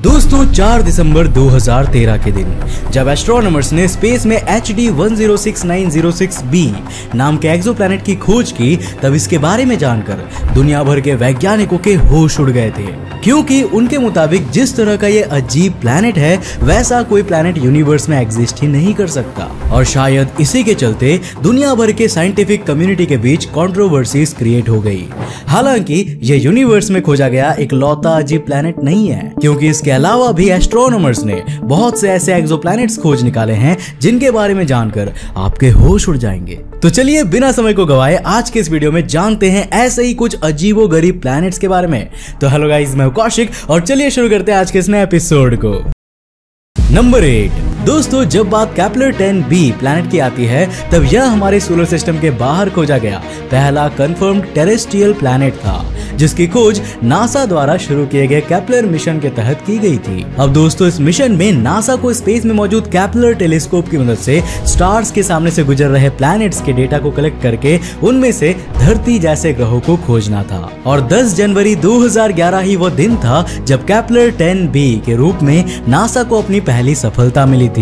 दोस्तों 4 दिसंबर 2013 के दिन जब एस्ट्रोनॉमर्स ने स्पेस में HD 106906b नाम के एक्सोप्लैनेट की खोज की, तब इसके बारे में जानकर दुनिया भर के वैज्ञानिकों के होश उड़ गए थे, क्योंकि उनके मुताबिक जिस तरह का ये अजीब प्लैनेट है वैसा कोई प्लैनेट यूनिवर्स में एग्जिस्ट ही नहीं कर सकता। और शायद इसी के चलते दुनिया भर के साइंटिफिक कम्युनिटी के बीच कंट्रोवर्सीज क्रिएट हो गई। हालांकि ये यूनिवर्स में खोजा गया एक लौता अजीब प्लैनेट नहीं है, क्योंकि इसके अलावा भी एस्ट्रोनॉमर्स ने बहुत से ऐसे एक्सोप्लैनेट्स खोज निकाले हैं जिनके बारे में जानकर आपके होश उड़ जाएंगे। तो चलिए बिना समय को गवाए आज के इस वीडियो में जानते हैं ऐसे ही कुछ अजीबोगरीब प्लैनेट्स के बारे में। तो हेलो गाइस, मैं कौशिक और चलिए शुरू करते हैं आज के इस नए एपिसोड को। नंबर 8। दोस्तों, जब बात केपलर 10b प्लैनेट की आती है तब यह हमारे सोलर सिस्टम के बाहर खोजा गया पहला कंफर्म्ड टेरेस्ट्रियल प्लैनेट था, जिसकी खोज नासा द्वारा शुरू किए गए केपलर मिशन के तहत की गई थी। अब दोस्तों, इस मिशन में नासा को स्पेस में मौजूद केपलर टेलीस्कोप की मदद से स्टार्स के सामने से गुजर रहे प्लैनेट्स के डेटा को कलेक्ट करके उनमें से धरती जैसे ग्रहों को खोजना था। और 10 जनवरी 2011 ही वो दिन था जब केपलर 10b के रूप में नासा को अपनी पहली सफलता मिली थी।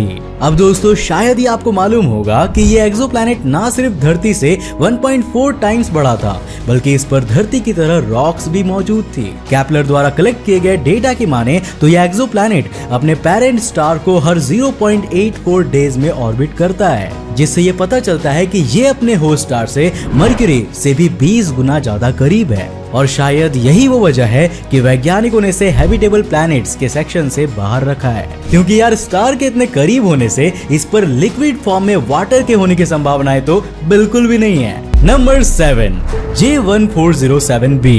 अब दोस्तों, शायद ही आपको मालूम होगा कि ये एक्सोप्लैनेट ना सिर्फ धरती से 1.4 टाइम्स बड़ा था, बल्कि इस पर धरती की तरह रॉक्स भी मौजूद थी। केपलर द्वारा कलेक्ट किए गए डेटा की माने तो ये एक्सोप्लैनेट अपने पेरेंट स्टार को हर 0.84 डेज में ऑर्बिट करता है, जिससे ये पता चलता है कि ये अपने होस्ट स्टार से मरकरी से भी 20 गुना ज्यादा करीब है। और शायद यही वो वजह है कि वैज्ञानिकों ने इसे हैबिटेबल प्लैनेट्स के सेक्शन से बाहर रखा है, क्योंकि यार स्टार के इतने करीब होने से इस पर लिक्विड फॉर्म में वाटर के होने की संभावनाएं तो बिल्कुल भी नहीं है। नंबर 7। J1407b।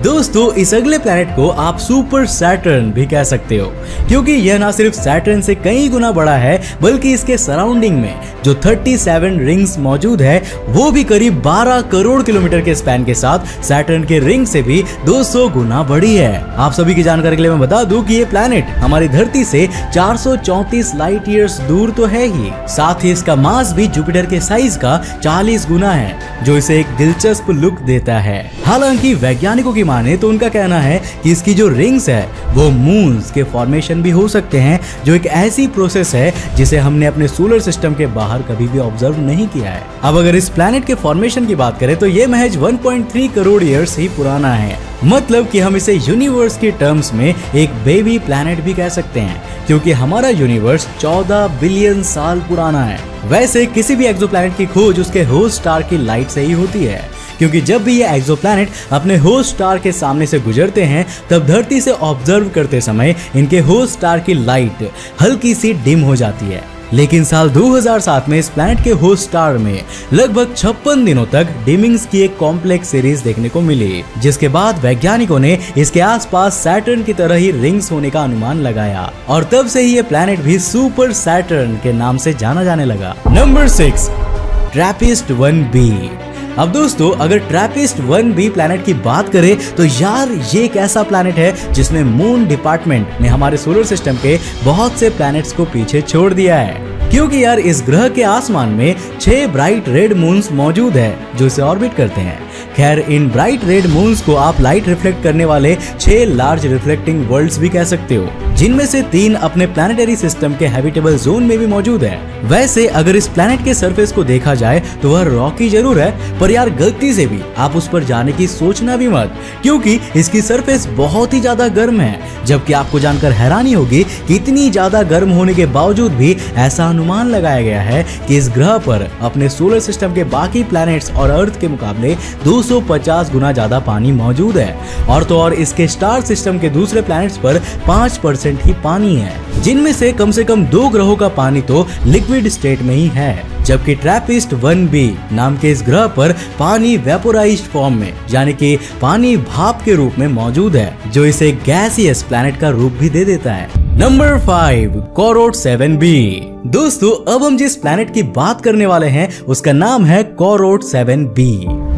दोस्तों, इस अगले प्लैनेट को आप सुपर सैटर्न भी कह सकते हो, क्योंकि यह ना सिर्फ सैटर्न से कई गुना बड़ा है, बल्कि इसके सराउंडिंग में जो 37 रिंग्स मौजूद है वो भी करीब 12 करोड़ किलोमीटर के स्पैन के साथ सैटर्न के रिंग से भी 200 गुना बड़ी है। आप सभी की जानकारी के लिए मैं बता दूं कि ये प्लैनेट हमारी धरती से 434 लाइट ईयर्स दूर तो है ही, साथ ही इसका मास भी जुपिटर के साइज का 40 गुना है, जो इसे एक दिलचस्प लुक देता है। हालांकि वैज्ञानिकों की माने तो उनका कहना है कि इसकी जो रिंग्स है वो मून्स के फॉर्मेशन भी हो सकते हैं, जो एक ऐसी प्रोसेस है जिसे हमने अपने सोलर सिस्टम के बाहर कभी भी ऑब्जर्व नहीं किया है। अब अगर इस प्लैनेट के फॉर्मेशन की बात करें तो ये महज 1.3 करोड़ ईयर्स ही पुराना है। मतलब कि हम इसे यूनिवर्स के टर्म्स में एक बेबी प्लैनेट भी कह सकते हैं, क्योंकि हमारा यूनिवर्स 14 बिलियन साल पुराना है। वैसे किसी भी एक्सोप्लैनेट की खोज उसके होस्ट स्टार की लाइट से ही होती है, क्योंकि जब भी ये एक्सोप्लैनेट अपने होस्ट स्टार के सामने से गुजरते हैं तब धरती से ऑब्जर्व करते समय इनके होस्ट स्टार की लाइट हल्की सी डिम हो जाती है। लेकिन साल 2007 में इस प्लैनेट के होस्ट स्टार में लगभग 56 दिनों तक डिमिंग्स की एक कॉम्प्लेक्स सीरीज देखने को मिली, जिसके बाद वैज्ञानिकों ने इसके आसपास सैटर्न की तरह ही रिंग्स होने का अनुमान लगाया, और तब से ही ये प्लैनेट भी सुपर सैटर्न के नाम से जाना जाने लगा। नंबर 6। Trappist 1b। अब दोस्तों, अगर ट्रैपिस्ट 1b प्लैनेट की बात करें तो यार ये एक ऐसा प्लैनेट है जिसने मून डिपार्टमेंट में हमारे सोलर सिस्टम के बहुत से प्लैनेट्स को पीछे छोड़ दिया है, क्योंकि यार इस ग्रह के आसमान में 6 ब्राइट रेड मून्स मौजूद है जो इसे ऑर्बिट करते हैं। खैर, इन ब्राइट रेड मून्स को आप लाइट रिफ्लेक्ट करने वाले 6 लार्ज रिफ्लेक्टिंग वर्ल्ड्स भी कह सकते हो, जिनमें से 3 अपने प्लैनेटरी सिस्टम के हैबिटेबल जोन में भी मौजूद है। वैसे अगर इस प्लैनेट के सरफेस को देखा जाए तो वह रॉकी जरूर है, पर यार गलती से भी आप उस पर जाने की सोचना भी मत, क्योंकि इसकी सरफेस बहुत ही ज्यादा गर्म है। जबकि आपको जानकर हैरानी होगी कि इतनी ज्यादा गर्म होने के बावजूद भी ऐसा अनुमान लगाया गया है कि इस ग्रह पर अपने सोलर सिस्टम के बाकी प्लैनेट्स और अर्थ के मुकाबले 250 गुना ज्यादा पानी मौजूद है। और तो और इसके स्टार सिस्टम के दूसरे प्लैनेट्स पर 5% ही पानी है, जिनमें से कम 2 ग्रहों का पानी तो लिक्विड स्टेट में ही है, जबकि ट्रैपिस्ट 1b नाम के इस ग्रह पर पानी वेपोराइज्ड फॉर्म में, यानी कि पानी भाप के रूप में मौजूद है, जो इसे गैसियस प्लैनेट का रूप भी दे देता है। नंबर 5। कोरोट 7b। दोस्तों, अब हम जिस प्लैनेट की बात करने वाले हैं उसका नाम है कोरोट 7b।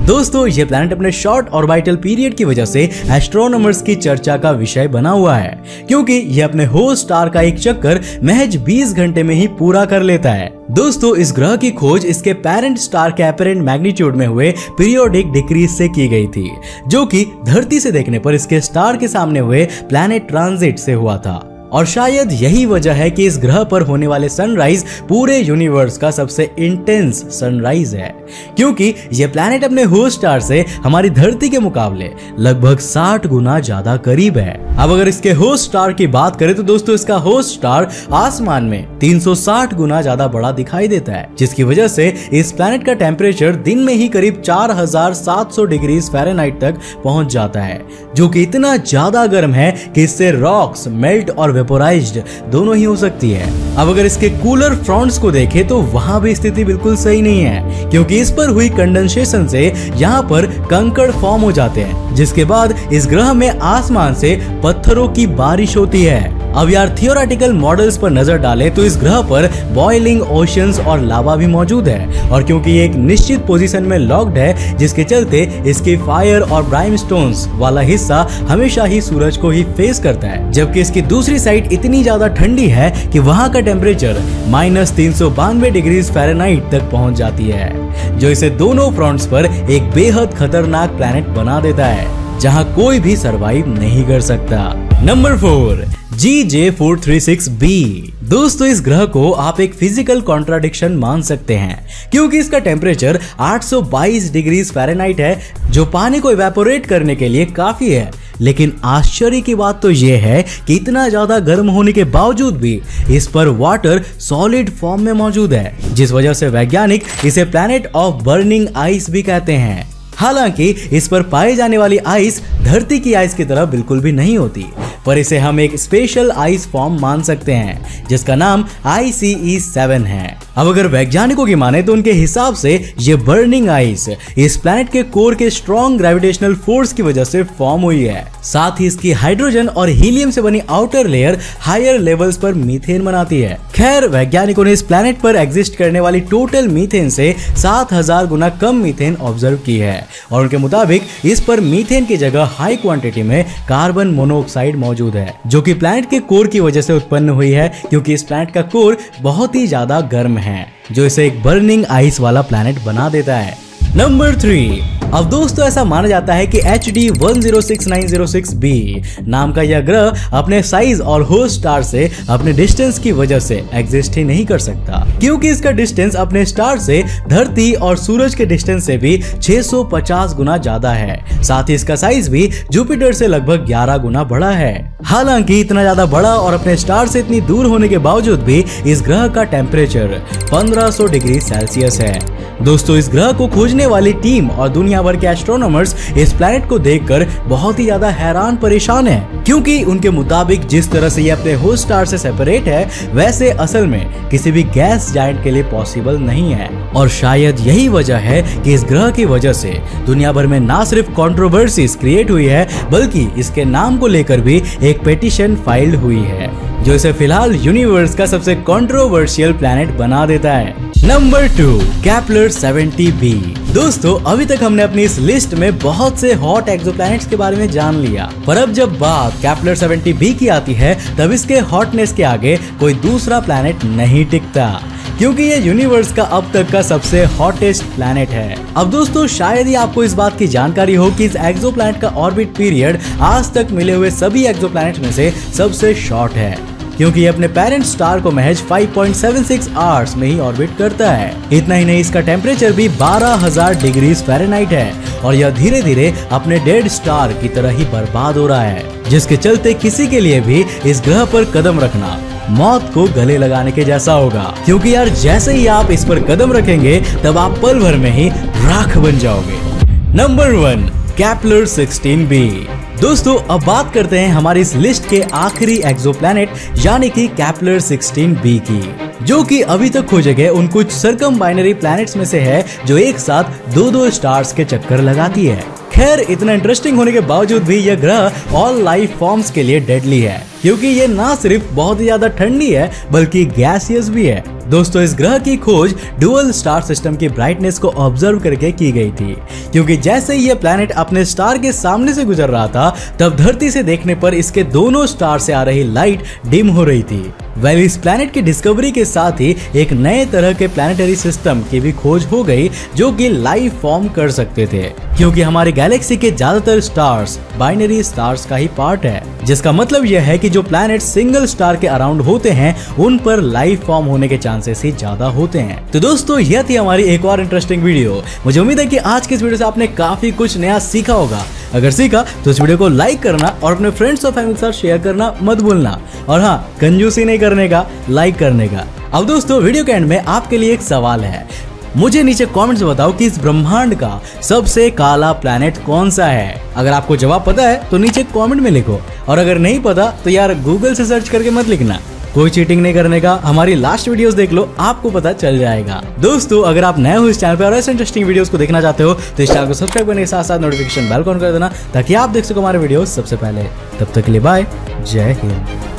दोस्तों, ये प्लैनेट अपने शॉर्ट ऑर्बिटल पीरियड की वजह से एस्ट्रोनॉमर्स की चर्चा का विषय बना हुआ है, क्योंकि ये अपने होस्ट स्टार का एक चक्कर महज 20 घंटे में ही पूरा कर लेता है। दोस्तों, इस ग्रह की खोज इसके पेरेंट स्टार के अपरेंट मैग्नीट्यूड में हुए पीरियोडिक डिक्रीज से की गई थी, जो कि धरती से देखने पर इसके स्टार के सामने हुए प्लैनेट ट्रांजिट से हुआ था। और शायद यही वजह है कि इस ग्रह पर होने वाले सनराइज पूरे यूनिवर्स का सबसे इंटेंस सनराइज है, क्योंकि ये प्लैनेट अपने होस्ट स्टार से हमारी धरती के मुकाबले लगभग 60 गुना ज्यादा करीब है। अब अगर इसके होस्ट स्टार की बात करें तो दोस्तों इसका होस्ट स्टार आसमान में 360 गुना ज्यादा बड़ा दिखाई देता है, जिसकी वजह से इस प्लैनेट का टेम्परेचर दिन में ही करीब 4700 डिग्री फ़ारेनहाइट तक पहुंच जाता है, जो कि इतना ज्यादा गर्म है कि इससे रॉक्स मेल्ट और वेपोराइज्ड दोनों ही हो सकती है। अब अगर इसके कूलर फ्रंट्स को देखें तो वहां भी स्थिति बिल्कुल सही नहीं है, क्योंकि इस पर हुई कंडेंसेशन से यहाँ पर कंकड़ फॉर्म हो जाते हैं, जिसके बाद इस ग्रह में आसमान से पत्थरों की बारिश होती है। अब यार थियोरेटिकल मॉडल्स पर नजर डालें तो इस ग्रह पर बॉइलिंग ओशंस और लावा भी मौजूद है, और क्योंकि ये एक निश्चित पोजीशन में लॉक्ड है, जिसके चलते इसके फायर और ब्राइमस्टोन्स वाला हिस्सा हमेशा ही सूरज को ही फेस करता है, जबकि इसकी दूसरी साइड इतनी ज्यादा ठंडी है कि वहां का टेम्परेचर -392 डिग्री फ़ारेनहाइट तक पहुंच जाती है, जो इसे दोनों फ्रंट्स पर एक बेहद खतरनाक प्लैनेट बना देता है, जहां कोई भी सरवाइव नहीं कर सकता। Number 4, GJ436b। दोस्तों इस ग्रह को आप एक फिजिकल कॉन्ट्राडिक्शन मान सकते हैं, क्योंकि इसका टेम्परेचर 822 डिग्री फ़ारेनहाइट है, जो पानी को इवेपोरेट करने के लिए काफी है। लेकिन आश्चर्य की बात तो यह है कि इतना ज्यादा गर्म होने के बावजूद भी इस पर वाटर सॉलिड फॉर्म में मौजूद है, जिस वजह से वैज्ञानिक इसे प्लैनेट ऑफ बर्निंग आइस भी कहते हैं। हालांकि इस पर पाई जाने वाली आइस धरती की आइस की तरह बिल्कुल भी नहीं होती, पर इसे हम एक स्पेशल आइस फॉर्म मान सकते हैं, जिसका नाम ICE7 है। अब अगर वैज्ञानिकों की माने तो उनके हिसाब से ये बर्निंग आइस इस प्लैनेट के कोर के स्ट्रॉन्ग ग्रेविटेशनल फोर्स की वजह से फॉर्म हुई है। साथ ही इसकी हाइड्रोजन और हीलियम से बनी आउटर लेयर हायर लेवल्स पर मीथेन बनाती है। खैर वैज्ञानिकों ने इस प्लैनेट पर एग्जिस्ट करने वाली टोटल मीथेन से 7000 गुना कम मीथेन ऑब्जर्व की है, और उनके मुताबिक इस पर मीथेन की जगह हाई क्वांटिटी में कार्बन मोनोऑक्साइड मौजूद है, जो कि प्लैनेट के कोर की वजह से उत्पन्न हुई है, क्योंकि इस प्लैनेट का कोर बहुत ही ज्यादा गर्म है, जो इसे एक बर्निंग आइस वाला प्लैनेट बना देता है। नंबर 3, अब दोस्तों ऐसा माना जाता है कि HD 106906b नाम का यह ग्रह अपने साइज और होस्ट स्टार से अपने डिस्टेंस की वजह से एग्जिस्ट ही नहीं कर सकता, क्योंकि इसका डिस्टेंस अपने स्टार से धरती और सूरज के डिस्टेंस से भी 650 गुना ज्यादा है। साथ ही इसका साइज भी जुपिटर से लगभग 11 गुना बड़ा है। हालांकि इतना ज्यादा बड़ा और अपने स्टार से इतनी दूर होने के बावजूद भी इस ग्रह का टेम्परेचर 1500 डिग्री सेल्सियस है। दोस्तों इस ग्रह को खोजने वाली टीम और दुनिया भर के एस्ट्रोनॉमर्स इस प्लैनेट को देखकर बहुत ही ज्यादा हैरान परेशान हैं, क्योंकि उनके मुताबिक जिस तरह से ये अपने होस्ट स्टार से सेपरेट है, वैसे असल में किसी भी गैस जायंट के लिए पॉसिबल नहीं है। और शायद यही वजह है कि इस ग्रह की वजह से दुनिया भर में ना सिर्फ कंट्रोवर्सीज क्रिएट हुई है, बल्कि इसके नाम को लेकर भी एक पिटीशन फाइल्ड हुई है, जो इसे फिलहाल यूनिवर्स का सबसे कंट्रोवर्शियल प्लैनेट बना देता है। Number 2, Kepler 70b। दोस्तों अभी तक हमने अपनी इस लिस्ट में बहुत से हॉट एक्सोप्लैनेट्स के बारे में जान लिया, पर अब जब बात केपलर 70b की आती है, तब इसके हॉटनेस के आगे कोई दूसरा प्लैनेट नहीं टिकता, क्योंकि ये यूनिवर्स का अब तक का सबसे हॉटेस्ट प्लैनेट है। अब दोस्तों शायद ही आपको इस बात की जानकारी हो कि इस एक्सोप्लैनेट का ऑर्बिट पीरियड आज तक मिले हुए सभी एक्सोप्लैनेट्स में से सबसे शॉर्ट है, क्योंकि ये अपने पेरेंट स्टार को महज 5.76 आवर्स में ही ऑर्बिट करता है। इतना ही नहीं, इसका टेम्परेचर भी 12000 डिग्री फ़ारेनहाइट है, और यह धीरे धीरे अपने डेड स्टार की तरह ही बर्बाद हो रहा है, जिसके चलते किसी के लिए भी इस ग्रह पर कदम रखना मौत को गले लगाने के जैसा होगा, क्योंकि यार जैसे ही आप इस पर कदम रखेंगे तब आप पल भर में ही राख बन जाओगे। Number 1, Kepler 16b। दोस्तों अब बात करते हैं हमारी इस लिस्ट के आखिरी एक्सोप्लैनेट यानी कि केपलर 16b की, जो कि अभी तक खोजे गए उन कुछ सर्कम बाइनरी प्लैनेट्स में से है जो एक साथ 2-2 स्टार्स के चक्कर लगाती है। खैर इतना इंटरेस्टिंग होने के बावजूद भी यह ग्रह ऑल लाइफ फॉर्म्स के लिए डेडली है, क्योंकि ये ना सिर्फ बहुत ही ज्यादा ठंडी है बल्कि गैसियस भी है। दोस्तों इस ग्रह की खोज डुअल स्टार सिस्टम की ब्राइटनेस को ऑब्जर्व करके की गई थी, क्योंकि जैसे ही ये प्लैनेट अपने स्टार के सामने से गुजर रहा था, तब धरती से देखने पर इसके दोनों स्टार से आ रही लाइट डिम हो रही थी, वेल इस प्लैनेट की डिस्कवरी के साथ ही एक नए तरह के प्लैनेटरी सिस्टम की भी खोज हो गई जो कि लाइफ फॉर्म कर सकते थे, क्योंकि हमारी गैलेक्सी के ज्यादातर स्टार्स बाइनरी स्टार्स का ही पार्ट है, जिसका मतलब यह है कि जो प्लैनेट सिंगल स्टार के अराउंड होते हैं उन पर लाइफ फॉर्म होने के चांसेस ही ज्यादा होते हैं। तो दोस्तों यह थी हमारी एक और इंटरेस्टिंग वीडियो। मुझे उम्मीद है कि आज के इस वीडियो से आपने काफी कुछ नया सीखा होगा। अगर सीखा तो इस वीडियो को लाइक करना और अपने फ्रेंड्स और फैमिली के साथ शेयर करना मत भूलना, और हाँ, कंजूसी नहीं करने का, लाइक करने का। अब दोस्तों वीडियो के एंड में आपके लिए एक सवाल है, मुझे नीचे कमेंट्स में बताओ कि इस ब्रह्मांड का सबसे काला प्लैनेट कौन सा है। अगर आपको जवाब पता है तो नीचे कमेंट में लिखो, और अगर नहीं पता तो यार गूगल से सर्च करके मत लिखना। कोई चीटिंग नहीं करने का, हमारी लास्ट वीडियोस देख लो, आपको पता चल जाएगा। दोस्तों अगर आप नए हो इस चैनल पे और ऐसे इंटरेस्टिंग वीडियोस को देखना चाहते हो तो इस चैनल को सब्सक्राइब करने के साथ साथ नोटिफिकेशन बेल को ऑन कर देना, ताकि आप देख सको हमारे वीडियोस सबसे पहले। तब तक के लिए बाय, जय हिंद।